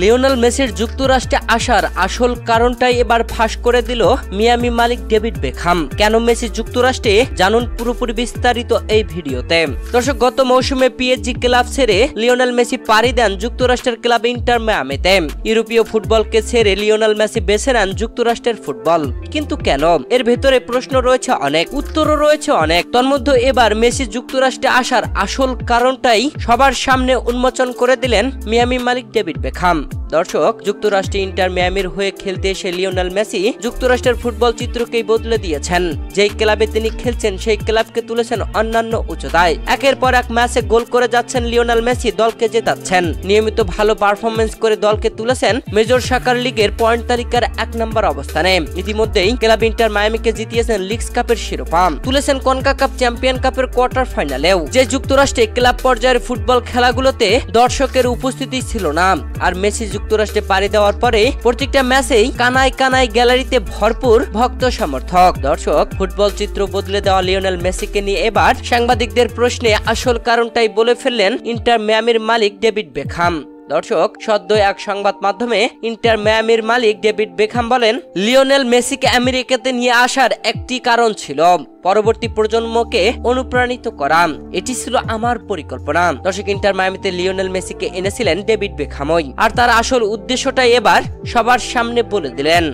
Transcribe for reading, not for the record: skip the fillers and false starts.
Lionel মেসির যুক্তরাষ্ট্রে আসার আসল কারণটাই এবার ফাঁস করে দিল মিয়ামি মালিক ডেভিড বেকহাম। কেন মেসি যুক্তরাষ্ট্রে জানুন পুরোপুরি বিস্তারিত এই ভিডিওতে। দর্শক, গত মৌসুমে পিএসজি ক্লাব ছেড়ে লিওনেল মেসি পাড়ি দেন যুক্তরাষ্ট্রের ক্লাব ইন্টার মিয়ামিতে। ইউরোপীয় ফুটবলকে ছেড়ে লিওনেল মেসি বেছে নেন যুক্তরাষ্ট্রের ফুটবল। কিন্তু কেন? এর ভেতরে প্রশ্ন রয়েছে অনেক, উত্তরও রয়েছে অনেক। তন্মধ্যে এবার মেসি যুক্তরাষ্ট্রে আসার আসল কারণটাই সবার সামনে উন্মোচন করে দিলেন মিয়ামি মালিক ডেভিড বেকহাম। দর্শক, যুক্তরাষ্ট্রে ইন্টার মিয়ামির হয়ে খেলতে এসে লিওনেল মেসি যুক্তরাষ্ট্রের ফুটবল চিত্রকেই বদলে দিয়েছেন। যেই ক্লাবে তিনি খেলছেন সেই ক্লাবকে তুলেছেন অন্যান্য উচ্চতায়। একের পর এক ম্যাচে গোল করে যাচ্ছেন লিওনেল মেসি, দলকে জেতাচ্ছেন। নিয়মিত ভালো পারফরমেন্স করে দলকে তুলেছেন মেজর সকার লিগের পয়েন্ট তালিকার 1 নম্বর অবস্থানে। ইতিমধ্যেই ক্লাব ইন্টার মিয়ামিকে জিতিয়েছেন লিগস কাপের শিরোপা, তুলেছেন কনকাকাফ চ্যাম্পিয়ন কাপের কোয়ার্টার ফাইনালেও। যে যুক্তরাষ্ট্রে ক্লাব পর্যায়ের ফুটবল খেলাগুলোতে দর্শকের উপস্থিতি ছিল না, আর মেসি যুক্তরাষ্ট্রে পাড়ি দেওয়ার পরে প্রত্যেকটা ম্যাচেই কানায় কানায় গ্যালারিতে ভরপুর ভক্ত সমর্থক। দর্শক, ফুটবল চিত্র বদলে দেওয়া লিওনেল মেসিকে নিয়ে এবার সাংবাদিকদের প্রশ্নে আসল কারণটাই বলে ফেললেন ইন্টার মিয়ামির মালিক ডেভিড বেকহাম। দর্শক, সদ্য এক সংবাদ মাধ্যমে ইন্টার মিয়ামির মালিক ডেভিড বেকহাম বলেন, লিওনেল মেসিকে আমেরিকাতে নিয়ে আসার একটি কারণ ছিল পরবর্তী প্রজন্মকে অনুপ্রাণিত করা। এটি ছিল আমার পরিকল্পনা। দর্শক, ইন্টার মিয়ামিতে লিওনেল মেসিকে এনেছিলেন ডেভিড বেকহামই, আর তার আসল উদ্দেশ্যটাই এবার সবার সামনে বলে দিলেন।